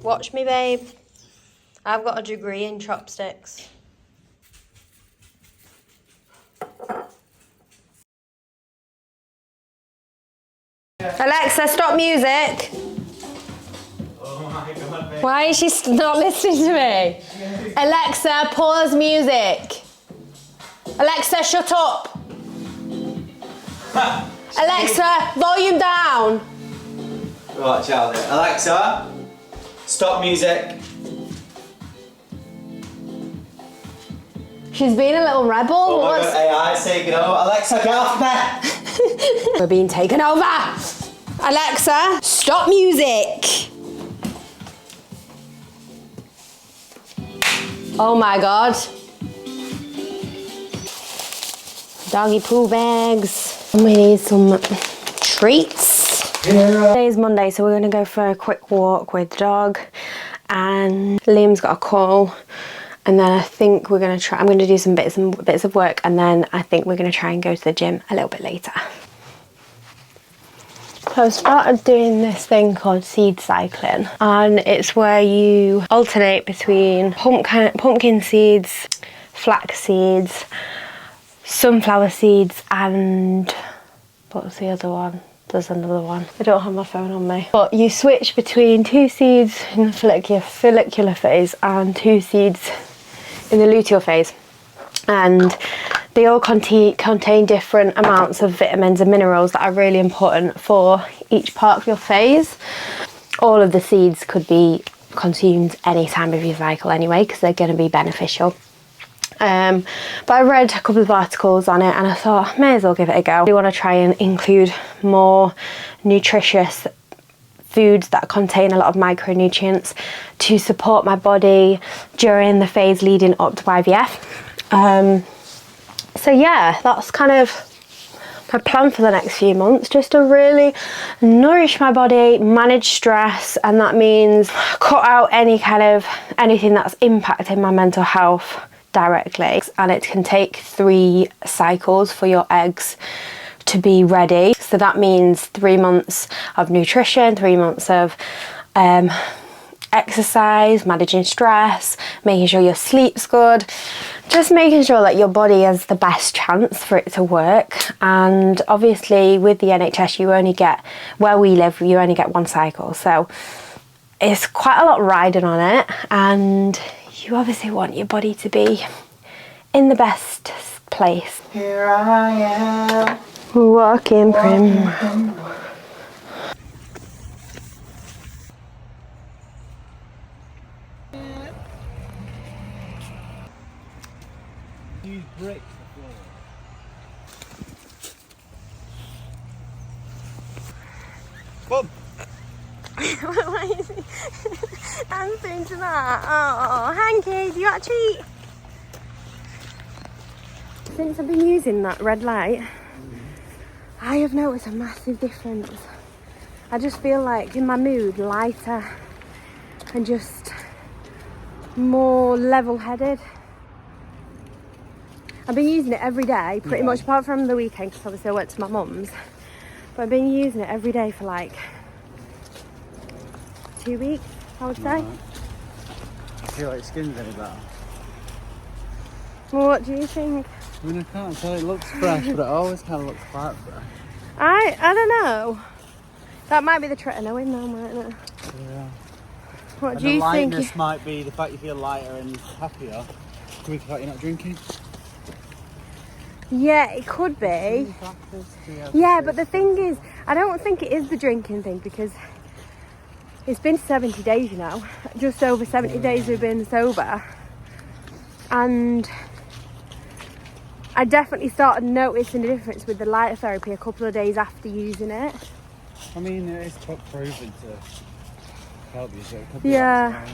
Watch me, babe. I've got a degree in chopsticks. Alexa, stop music. Oh my God, babe. Why is she not listening to me? Alexa, pause music. Alexa, shut up. Alexa, volume down. Right, Charlie. Alexa, stop music. She's being a little rebel. Oh my God, AI's taking over. Alexa, get off me. We're being taken over. Alexa, stop music. Oh my God. Doggy poo bags. And we need some treats. Today is Monday, so we're gonna go for a quick walk with the dog. And Liam's got a call. And then I think we're gonna try, I'm gonna do some bits of work, and then I think we're gonna try and go to the gym a little bit later. So I've started doing this thing called seed cycling, and it's where you alternate between pumpkin seeds, flax seeds, sunflower seeds, and what's the other one? There's another one. I don't have my phone on me. But you switch between 2 seeds in the follicular phase and 2 seeds in the luteal phase. And they all contain different amounts of vitamins and minerals that are really important for each part of your phase. All of the seeds could be consumed any time of your cycle anyway, because they're going to be beneficial. But I read a couple of articles on it and I thought, I may as well give it a go. We want to try and include more nutritious foods that contain a lot of micronutrients to support my body during the phase leading up to IVF. So yeah, that's kind of my plan for the next few months, just to really nourish my body, manage stress, and that means cut out anything that's impacting my mental health directly. And it can take 3 cycles for your eggs to be ready. So that means 3 months of nutrition, 3 months of exercise, managing stress, making sure your sleep's good, just making sure that your body has the best chance for it to work. And obviously with the NHS, you only get, where we live, you only get 1 cycle, so it's quite a lot riding on it, and you obviously want your body to be in the best place. Here I am. Walking prim. You break the floor. Boom. Why is he answering to that? Oh, Hanky, do you want a treat? Since I've been using that red light, I have noticed a massive difference. I just feel like in my mood lighter and just more level-headed. I've been using it every day, pretty much, apart from the weekend, because obviously I went to my mum's. But I've been using it every day for like 2 weeks, I would say. I feel like skin's any better. Well, what do you think? I mean, I can't tell, it looks fresh, but it always kind of looks quite fresh. I don't know. That might be the trick of knowing though, mightn't it? Yeah. What And do you the think? lightness might be the fact you feel lighter and happier. Could be the fact you're not drinking. Yeah, it could be. Yeah, but the thing is, I don't think it is the drinking thing, because it's been 70 days, you know. Just over 70 days we've been sober. And I definitely started noticing the difference with the light therapy a couple of days after using it. I mean, it's proven to help you, so it could be. Yeah.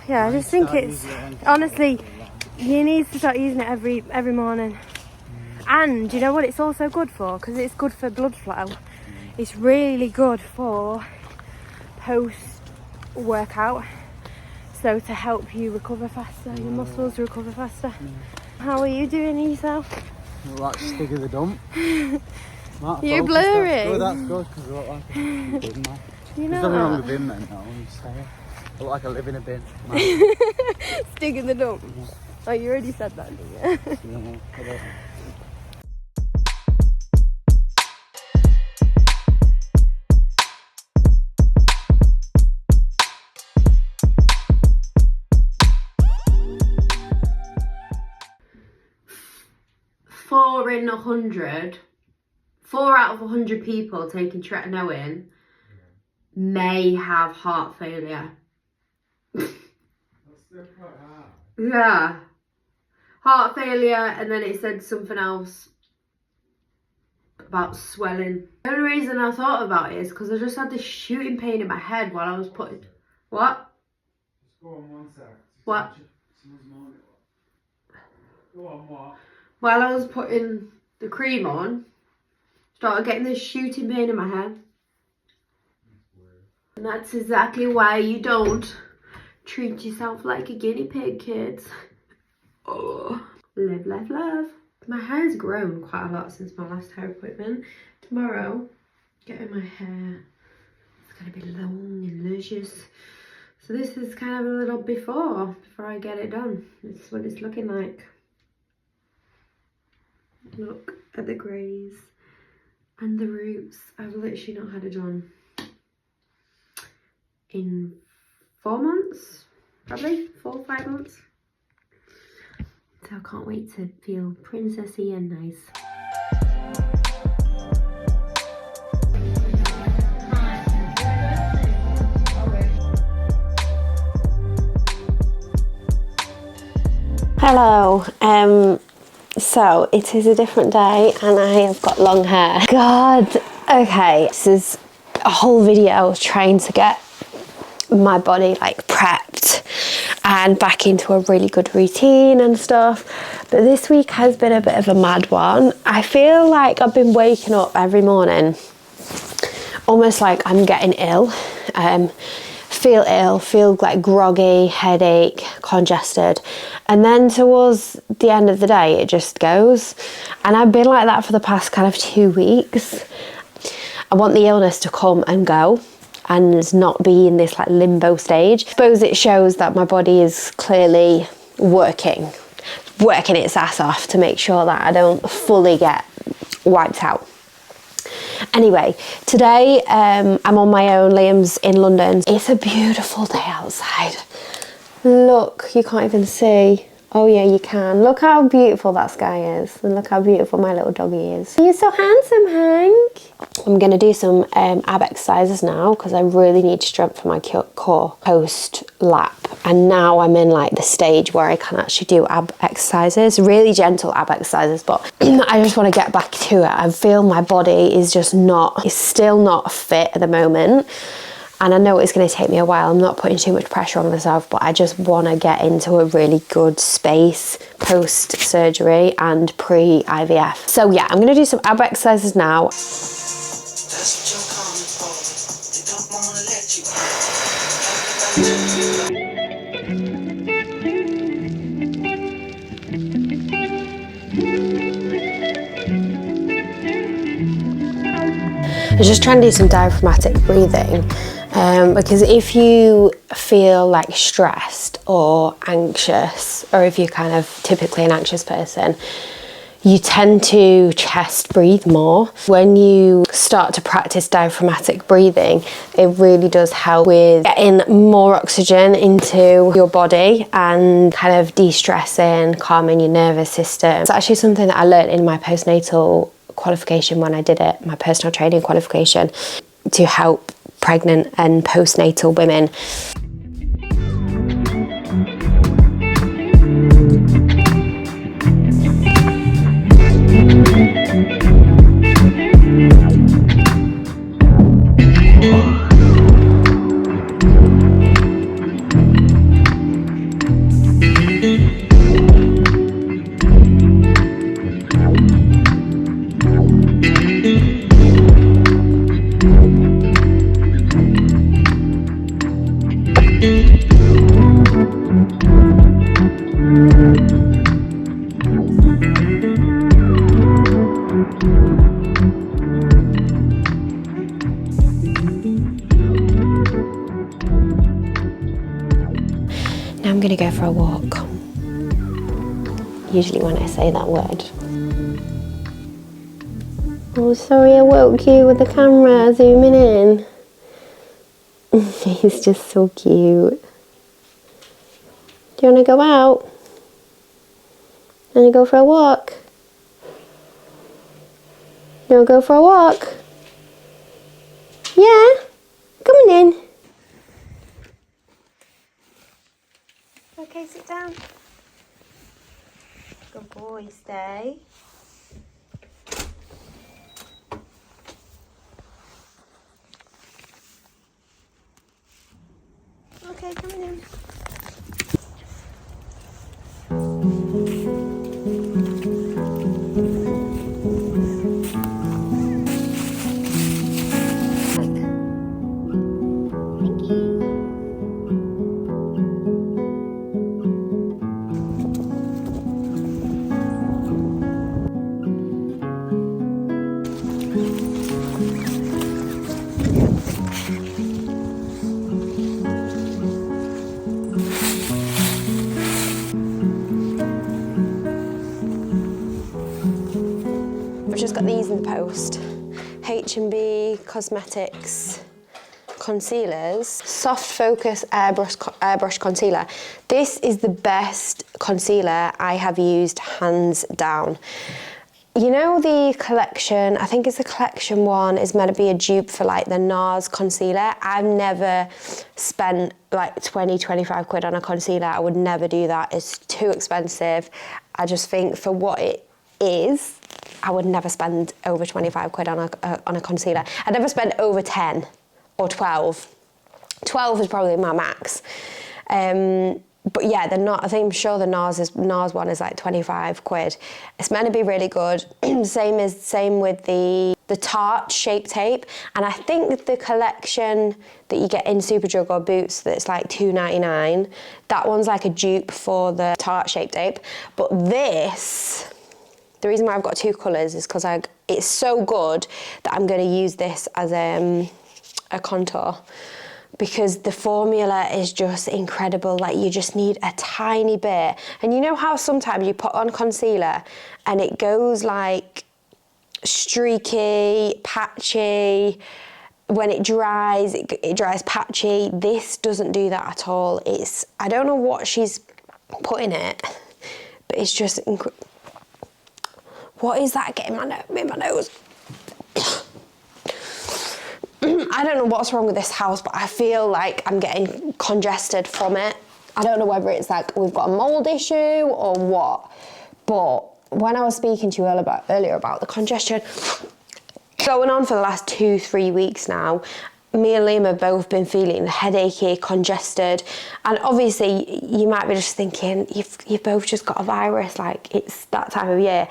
Yeah, I just think it's, honestly, you need to start using it every morning. And you know what it's also good for? Because it's good for blood flow. It's really good for post-workout. So to help you recover faster, your muscles recover faster. How are you doing yourself? You look like Stig of the dump. You're blurring. That's good because I look like a bin man. You There's know nothing wrong what? with bin men, no, I'm just saying. I look like I live in a bin. Man. Stig in the dump. Oh, you already said that, didn't you? Yeah, I don't. 4 in 100, 4 out of 100 people taking tretinoin may have heart failure. That's still quite hard. Yeah. Heart failure, and then it said something else about swelling. The only reason I thought about it is because I just had this shooting pain in my head while I was putting... What? Just go on one sec. What? Someone's moaning. Go on, what? While I was putting the cream on, started getting this shooting pain in my head. And that's exactly why you don't treat yourself like a guinea pig, kids. Oh. Live, laugh, love. My hair's grown quite a lot since my last hair appointment. Tomorrow, getting my hair, it's going to be long and luscious. So this is kind of a little before I get it done. This is what it's looking like. Look at the greys and the roots. I've literally not had it done in 4 months, probably 4 or 5 months. So I can't wait to feel princessy and nice. Hello, so it is a different day and I have got long hair. God, okay, this is a whole video trying to get my body like prepped and back into a really good routine and stuff, but this week has been a bit of a mad one. I feel like I've been waking up every morning almost like I'm getting ill. Feel ill, feel like groggy, headache, congested, and then towards the end of the day it just goes, and I've been like that for the past kind of 2 weeks. I want the illness to come and go and not be in this like limbo stage. I suppose it shows that my body is clearly working its ass off to make sure that I don't fully get wiped out. Anyway, today I'm on my own. Liam's in London. It's a beautiful day outside. Look, you can't even see. Oh yeah, you can. Look how beautiful that sky is, and look how beautiful my little doggy is. You're so handsome, Hank. I'm gonna do some ab exercises now because I really need to strengthen my core post lap. And now I'm in like the stage where I can actually do ab exercises, really gentle ab exercises, but I just want to get back to it. I feel my body is just it's still not fit at the moment. And I know it's going to take me a while. I'm not putting too much pressure on myself, but I just want to get into a really good space post-surgery and pre-IVF. So yeah, I'm going to do some ab exercises now. I'm just trying to do some diaphragmatic breathing. Because if you feel like stressed or anxious, or if you're kind of typically an anxious person, you tend to chest breathe more. When you start to practice diaphragmatic breathing, it really does help with getting more oxygen into your body and kind of de-stressing, calming your nervous system. It's actually something that I learned in my postnatal qualification when I did it, my personal training qualification, to help pregnant and postnatal women. Now I'm gonna go for a walk. Usually when I say that word. Oh, sorry I woke you with the camera zooming in. He's just so cute. Do you want to go out? Want to go for a walk? You want to go for a walk? Yeah? Come on in. Okay, sit down. Good boy, stay. Okay, come on in. I've just got these in the post. H&B Cosmetics concealers. Soft Focus Airbrush Concealer. This is the best concealer I have used, hands down. You know the collection, I think it's the collection one, is meant to be a dupe for like the NARS concealer. I've never spent like 20-25 quid on a concealer. I would never do that. It's too expensive. I just think for what it is, I would never spend over 25 quid on a concealer. I'd never spend over 10 or 12. 12 is probably my max. But yeah, I think I'm sure the NARS one is like 25 quid. It's meant to be really good. Same with the Tarte Shape Tape. And I think the collection that you get in Superdrug or Boots that's like £2.99, that one's like a dupe for the Tarte Shape Tape. But this, the reason why I've got two colours is because it's so good that I'm going to use this as a contour, because the formula is just incredible. Like, you just need a tiny bit. And you know how sometimes you put on concealer and it goes like streaky, patchy. When it dries, it dries patchy. This doesn't do that at all. I don't know what she's put in it, but it's just what is that getting in my nose? I don't know what's wrong with this house, but I feel like I'm getting congested from it. I don't know whether it's like we've got a mold issue or what, but when I was speaking to you earlier about the congestion going on for the last 2-3 weeks now, me and Liam have both been feeling headachy, congested, and obviously you might be just thinking you've both just got a virus, like it's that time of year.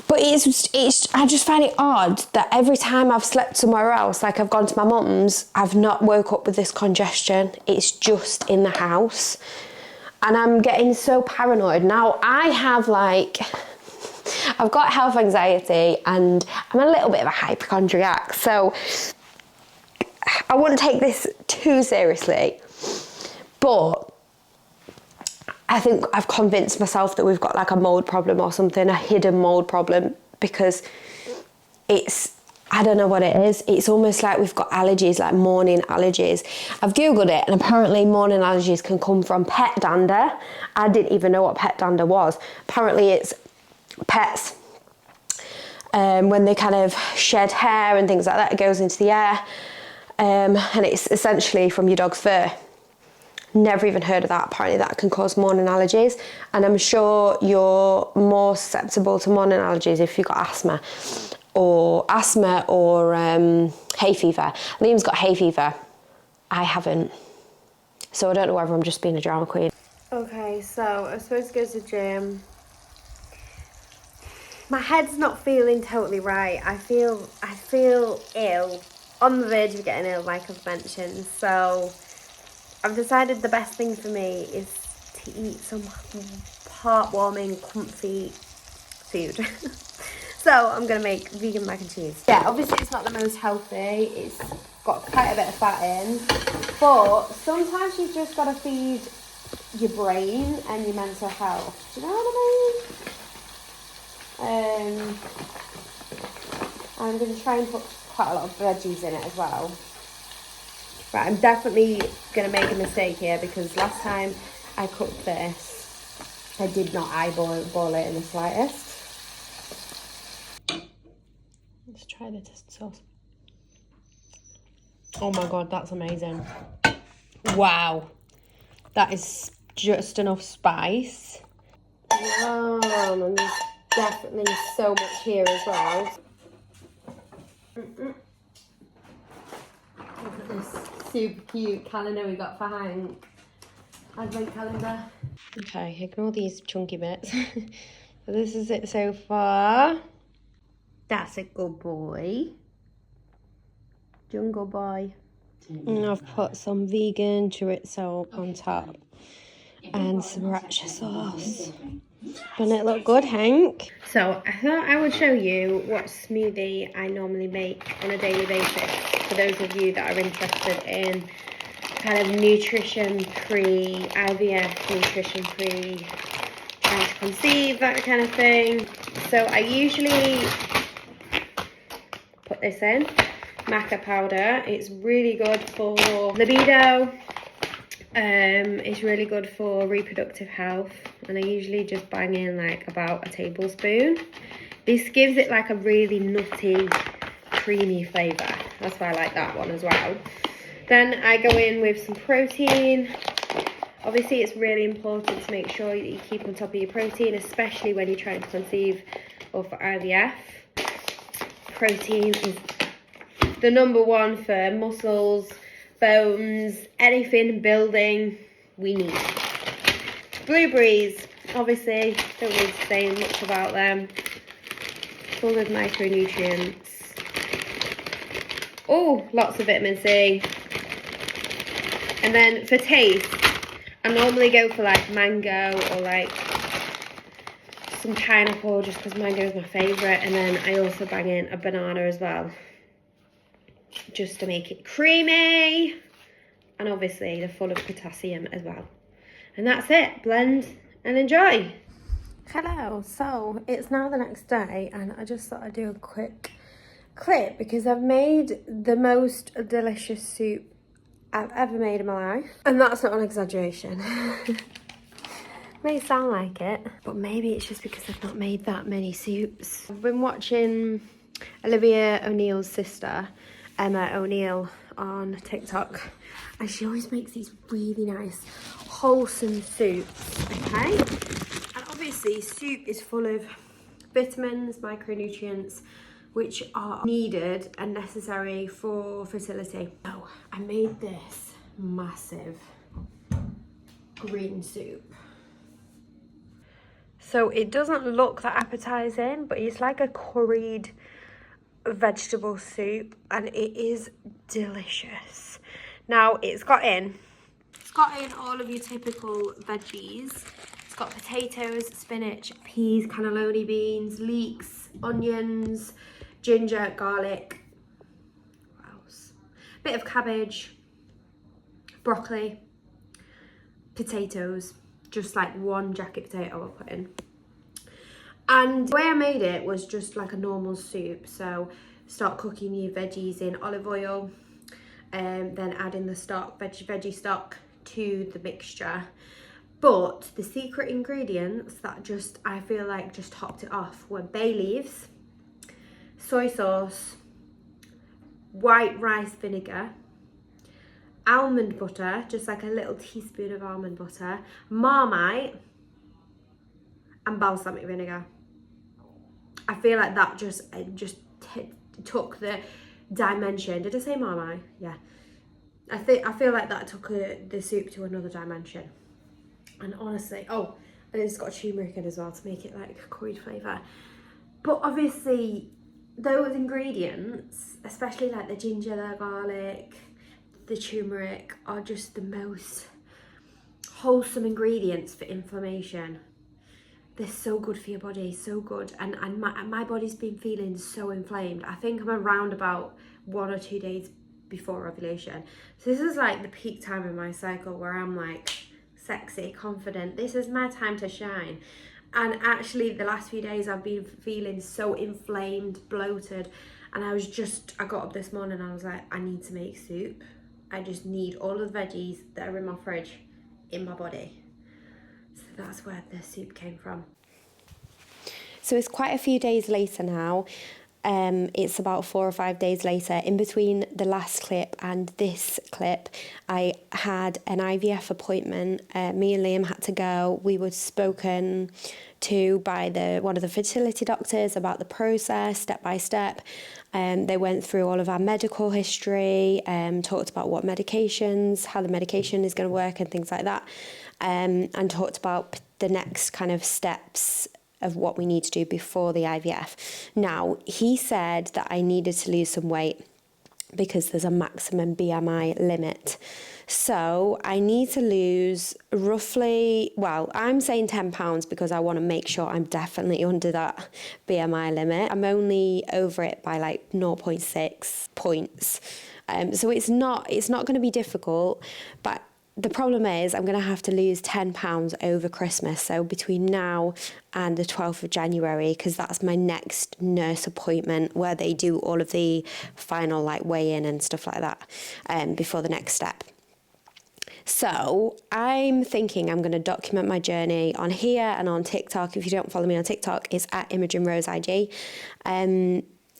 But I just find it odd that every time I've slept somewhere else, like I've gone to my mum's, I've not woke up with this congestion. It's just in the house. And I'm getting so paranoid. Now I've got health anxiety and I'm a little bit of a hypochondriac. So I wouldn't take this too seriously. But I think I've convinced myself that we've got like a mold problem or something, a hidden mold problem, because I don't know what it is. It's almost like we've got allergies, like morning allergies. I've Googled it, and apparently morning allergies can come from pet dander. I didn't even know what pet dander was. Apparently it's pets, when they kind of shed hair and things like that, it goes into the air, and it's essentially from your dog's fur. Never even heard of that. Apparently that can cause morning allergies, and I'm sure you're more susceptible to morning allergies if you've got asthma or hay fever. Liam's got hay fever. I haven't. So I don't know whether I'm just being a drama queen. Okay, so I was supposed to go to the gym. My head's not feeling totally right. I feel ill, on the verge of getting ill, like I've mentioned. So I've decided the best thing for me is to eat some heartwarming, comfy food. So I'm gonna make vegan mac and cheese. Yeah, obviously it's not the most healthy. It's got quite a bit of fat in, but sometimes you've just gotta feed your brain and your mental health. Do you know what I mean? I'm gonna try and put quite a lot of veggies in it as well. Right, I'm definitely gonna make a mistake here because last time I cooked this, I did not eyeball it in the slightest. Let's try the test sauce. Oh my god, that's amazing. Wow. That is just enough spice. And there's definitely so much here as well. Look at this super cute calendar we got for Hank. Advent calendar. Okay, ignore these chunky bits. So this is it so far. That's a good boy. Jungle boy. And I've put some vegan chorizo on top and some sriracha sauce. Doesn't it look good, Hank? So I thought I would show you what smoothie I normally make on a daily basis for those of you that are interested in kind of nutrition-free, IVF nutrition-free, trying to conceive, that kind of thing. So I usually put this in, maca powder. It's really good for libido. It's really good for reproductive health, and I usually just bang in like about a tablespoon. This gives it like a really nutty, creamy flavour. That's why I like that one as well. Then I go in with some protein. Obviously it's really important to make sure that you keep on top of your protein, especially when you're trying to conceive or for IVF. Protein is the number one for muscles, bones, anything building we need. Blueberries, obviously, don't need to say much about them. Full of micronutrients. Oh, lots of vitamin C. And then for taste, I normally go for like mango or like some pineapple just because mango is my favourite. And then I also bang in a banana as well, just to make it creamy. And obviously they're full of potassium as well. And that's it. Blend and enjoy. Hello, so it's now the next day and I just thought I'd do a quick clip because I've made the most delicious soup I've ever made in my life. And that's not an exaggeration. May sound like it, but maybe it's just because I've not made that many soups. I've been watching Olivia O'Neill's sister, Emma O'Neill, on TikTok, and she always makes these really nice wholesome soups, okay? And obviously soup is full of vitamins, micronutrients, which are needed and necessary for fertility. So I made this massive green soup. So it doesn't look that appetizing, but it's like a curried vegetable soup and it is delicious. Now it's got in all of your typical veggies. It's got potatoes, spinach, peas, cannelloni beans, leeks, onions, ginger, garlic, what else? Bit of cabbage, broccoli, potatoes, just like one jacket potato I'll put in. And the way I made it was just like a normal soup. So start cooking your veggies in olive oil, then add in the stock, veggie stock to the mixture. But the secret ingredients that just, I feel like just topped it off were bay leaves, soy sauce, white rice vinegar, almond butter, just like a little teaspoon of almond butter, Marmite, and balsamic vinegar. I feel like that just took the dimension. Did I say Marmite? Yeah. I feel like that took the soup to another dimension. And honestly, oh, and it's got turmeric in as well to make it like a curried flavour. But obviously, those ingredients, especially like the ginger, the garlic, the turmeric, are just the most wholesome ingredients for inflammation. they're so good for your body, so good. And my body's been feeling so inflamed. I think I'm around about 1 or 2 days before ovulation. So this is like the peak time in my cycle where I'm like sexy, confident. This is my time to shine. And actually the last few days I've been feeling so inflamed, bloated. And I got up this morning and I was like, I need to make soup. I just need all of the veggies that are in my fridge in my body. So that's where the soup came from. So it's quite a few days later now. It's about 4 or 5 days later. In between the last clip and this clip, I had an IVF appointment. Me and Liam had to go. We were spoken to by one of the fertility doctors about the process, step by step. They went through all of our medical history, talked about what medications, how the medication is going to work and things like that, and talked about the next kind of steps of what we need to do before the IVF. Now, he said that I needed to lose some weight because there's a maximum BMI limit. So I need to lose roughly, well, I'm saying 10 pounds because I want to make sure I'm definitely under that BMI limit. I'm only over it by like 0.6 points. So it's not going to be difficult, but the problem is I'm going to have to lose 10 pounds over Christmas, so between now and the 12th of January, because that's my next nurse appointment where they do all of the final like weigh-in and stuff like that before the next step. So I'm thinking I'm going to document my journey on here and on TikTok. If you don't follow me on TikTok, it's at Imogen Rose IG.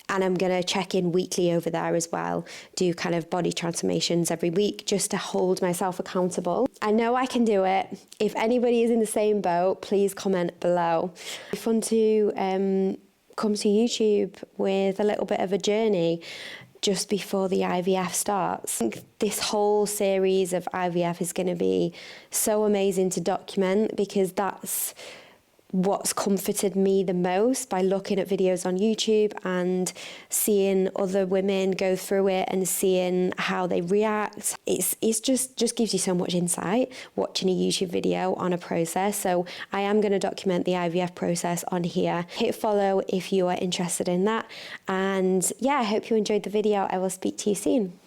And I'm going to check in weekly over there as well, do kind of body transformations every week just to hold myself accountable. I know I can do it. If anybody is in the same boat, please comment below. It's fun to come to YouTube with a little bit of a journey just before the IVF starts. I think this whole series of IVF is going to be so amazing to document because that's what's comforted me the most, by looking at videos on YouTube and seeing other women go through it and seeing how they react. It's just gives you so much insight watching a YouTube video on a process. So I am going to document the IVF process on here. Hit follow if you are interested in that. And yeah, I hope you enjoyed the video. I will speak to you soon.